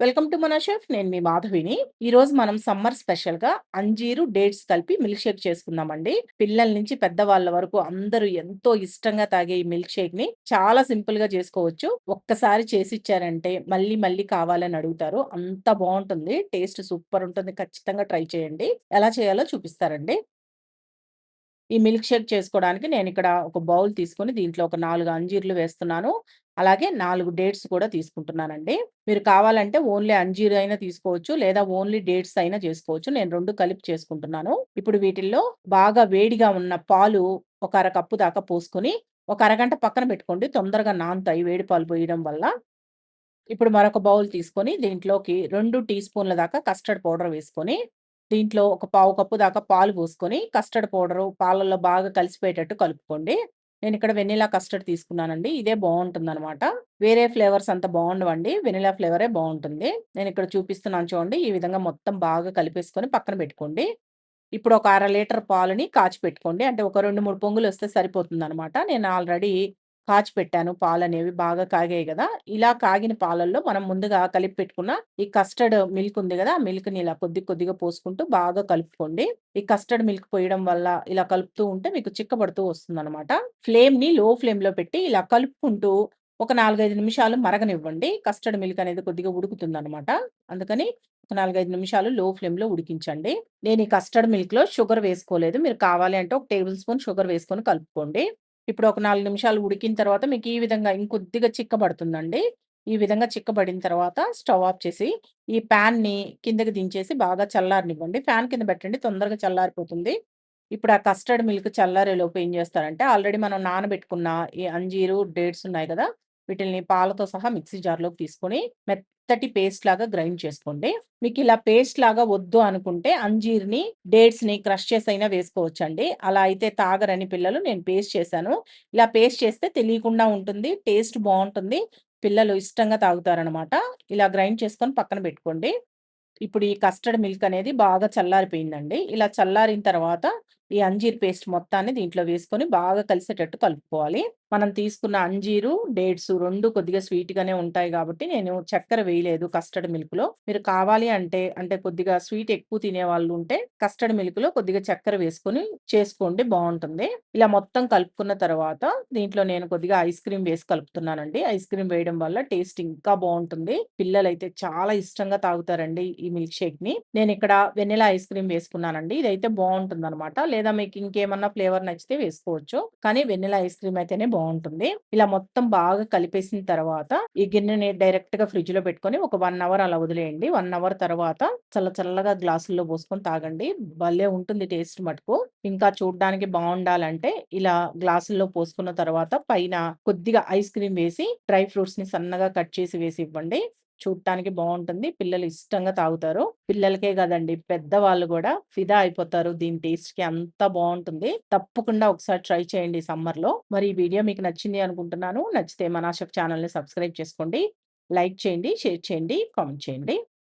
Welcome to మన chef. నేను మీ మాధవిని. ఈరోజు మనం సమ్మర్ స్పెషల్‌గా అంజీరు, డేట్స్ కలిపి మిల్క్ షేక్ చేసుకుందామండి. పిల్లల నుంచి పెద్దవాళ్ళ వరకు అందరూ ఎంతో ఇష్టంగా తాగే ఈ మిల్క్ షేక్‌ని చాలా సింపుల్‌గా చేసుకోవచ్చు. ఒక్కసారి చేసిచ్చారంటే మళ్ళీ మళ్ళీ కావాలని అడుగుతారు. అంత బావుంటుంది. టేస్ట్ సూపర్ ఉంటుంది. ఖచ్చితంగా ట్రై చేయండి. ఎలా చేయాలో చూపిస్తారండి. ఈ మిల్క్ షేక్ చేసుకోవడానికి నేనిక్కడ ఒక బౌల్ తీసుకొని దీంట్లో ఒక 4 అంజీర్లు వేస్తున్నాను. అలాగే 4 డేట్స్ కూడా తీసుకుంటున్నానండి. మీరు కావాలంటే ఓన్లీ అంజీర్ అయినా తీసుకోవచ్చు. లేదా ఓన్లీ డేట్స్ అయినా చేసుకోవచ్చు. నేను 2 కలిపి చేసుకుంటున్నాను. ఇప్పుడు వీటిల్లో బాగా వేడిగా ఉన్న పాలు ఒక అర కప్పు దాకా పోసుకొని, ఒక అరగంట పక్కన పెట్టుకోండి. తొందరగా నానతాయి వేడి పాలు పోయడం వల్ల. ఇప్పుడు మరొక బౌల్ తీసుకొని దీంట్లోకి 2 టీ స్పూన్ల దాకా కస్టర్డ్ పౌడర్ వేసుకొని, దీంట్లో ఒక పావు కప్పు దాకా పాలు పోసుకొని, కస్టర్డ్ పౌడరు పాలల్లో బాగా కలిసిపోయేటట్టు కలుపుకోండి. నేనిక్కడ వెనిల్లా కస్టర్డ్ తీసుకున్నానండి. ఇదే బావుంటుందనమాట. వేరే ఫ్లేవర్స్ అంత బావుండవండి. వెనిల్లా ఫ్లేవరే బావుంటుంది. నేనిక్కడ చూపిస్తున్నాను చూడండి. ఈ విధంగా మొత్తం బాగా కలిపేసుకొని పక్కన పెట్టుకోండి. ఇప్పుడు ఒక అర లీటర్ పాలని కాచిపెట్టుకోండి. అంటే ఒక 2, 3 పొంగులొస్తే సరిపోతుందనమాట. నేను ఆల్రెడీ కాచిపెట్టాను పాలనేవి బాగా కాగాయి గదా! ఇలా కాగిన పాలల్లో మనం ముందుగా కలిపి పెట్టుకున్న ఈ కస్టర్డ్ మిల్క్ ఉంది గదా! ఆ మిల్క్‌ని ఇలా కొద్ది కొద్దిగా పోసుకుంటూ బాగా కలుపుకోండి. ఈ కస్టర్డ్ మిల్క్ పోయడం వల్ల ఇలా కలుపుతూ ఉంటే మీకు చిక్కబడుతూ వస్తుందనమాట. ఫ్లేమ్‌ని లో ఫ్లేమ్‌లో పెట్టి ఇలా కలుపుకుంటూ ఒక 4, 5 నిమిషాలు మరగనివ్వండి. కస్టర్డ్ మిల్క్ అనేది కొద్దిగా ఉడుకుతుందనమాట. అందుకని ఒక 4, 5 నిమిషాలు లో ఫ్లేమ్‌లో ఉడికించండి. నేను ఈ కస్టర్డ్ మిల్క్‌లో షుగర్ వేసుకోలేదు. మీరు కావాలి అంటే ఒక టేబుల్ స్పూన్ షుగర్ వేసుకొని కలుపుకోండి. ఇప్పుడు ఒక 4 నిమిషాలు ఉడికిన తర్వాత మీకు ఈ విధంగా ఇంకొద్దిగా చిక్కబడుతుందండి. ఈ విధంగా చిక్కబడిన తర్వాత స్టవ్ ఆఫ్ చేసి, ఈ పాన్‌ని కిందకి దించేసి బాగా చల్లారనివ్వండి. ఫ్యాన్ కింద పెట్టండి తొందరగా చల్లారిపోతుంది. ఇప్పుడు ఆ కస్టర్డ్ మిల్క్ చల్లారేలోపు ఏం చేస్తారంటే, ఆల్రెడీ మనం నానబెట్టుకున్న ఈ అంజీరు, డేట్స్ ఉన్నాయి కదా! వీటిల్ని పాలతో సహా మిక్సీ జార్‌లోకి తీసుకొని మెత్తటి పేస్ట్ లాగా గ్రైండ్ చేసుకోండి. మీకిలా పేస్ట్ లాగా వద్దు అనుకుంటే అంజీర్‌ని, డేట్స్‌ని క్రష్ చేసైనా వేసుకోవచ్చండి. అలా అయితే తాగరని పిల్లలు నేను పేస్ట్ చేశాను. ఇలా పేస్ట్ చేస్తే తెలియకుండా ఉంటుంది. టేస్ట్ బావుంటుంది. పిల్లలు ఇష్టంగా తాగుతారనమాట. ఇలా గ్రైండ్ చేసుకొని పక్కన పెట్టుకోండి. ఇప్పుడు ఈ కస్టర్డ్ మిల్క్ అనేది బాగా చల్లారిపోయిందండి. ఇలా చల్లారిన తర్వాత ఈ అంజీర్ పేస్ట్ మొత్తాన్ని దీంట్లో వేసుకొని బాగా కలిసేటట్టు కలుపుకోవాలి. మనం తీసుకున్న అంజీరు, డేట్స్ 2 కొద్దిగా స్వీట్‌గానే ఉంటాయి గాబట్టి నేను చక్కెర వేయలేదు కస్టర్డ్ మిల్క్‌లో. మీరు కావాలి అంటే, కొద్దిగా స్వీట్ ఎక్కువ తినేవాళ్ళు ఉంటే కస్టర్డ్ మిల్క్‌లో కొద్దిగా చక్కెర వేసుకొని చేసుకోండి బావుంటుంది. ఇలా మొత్తం కలుపుకున్న తర్వాత దీంట్లో నేను కొద్దిగా ఐస్ క్రీమ్ వేసి కలుపుతున్నానండి. ఐస్ క్రీమ్ వేయడం వల్ల టేస్ట్ ఇంకా బావుంటుంది. పిల్లలైతే చాలా ఇష్టంగా తాగుతారండి ఈ మిల్క్ షేక్‌ని. నేనిక్కడ వెనిల్లా ఐస్ క్రీమ్ వేసుకున్నానండి. ఇదైతే బావుంటుందనమాట. లేదా మీకు ఇంకేమన్నా ఫ్లేవర్ నచ్చితే వేసుకోవచ్చు. కానీ వెనిల్లా ఐస్ క్రీమ్ అయితేనే బావుంటుంది. ఇలా మొత్తం బాగా కలిపేసిన తర్వాత ఈ గిన్నెని డైరెక్ట్‌గా ఫ్రిడ్జ్‌లో పెట్టుకొని ఒక 1 అవర్ అలా వదిలేయండి. 1 అవర్ తర్వాత చల్లగా గ్లాసుల్లో పోసుకొని తాగండి. భలే ఉంటుంది టేస్ట్ మటుకు. ఇంకా చూడ్డానికి బావుండాలంటే ఇలా గ్లాసుల్లో పోసుకున్న తర్వాత పైన కొద్దిగా ఐస్ క్రీమ్ వేసి డ్రై ఫ్రూట్స్‌ని సన్నగా కట్ చేసి వేసి ఇవ్వండి. చూడటానికి బావుంటుంది. పిల్లలు ఇష్టంగా తాగుతారు. పిల్లలకే కాదండి పెద్దవాళ్ళు గూడా ఫిదా అయిపోతారు దీని టేస్ట్‌కి అంత బావుంటుంది. తప్పకుండా ఒకసారి ట్రై చేయండి సమ్మర్‌లో. మరి ఈ వీడియో మీకు నచ్చింది అనుకుంటున్నాను. నచ్చితే మనా షెఫ్ ఛానెల్‌ని సబ్స్క్రైబ్ చేసుకోండి. లైక్ చేయండి, షేర్ చేయండి, కామెంట్ చేయండి.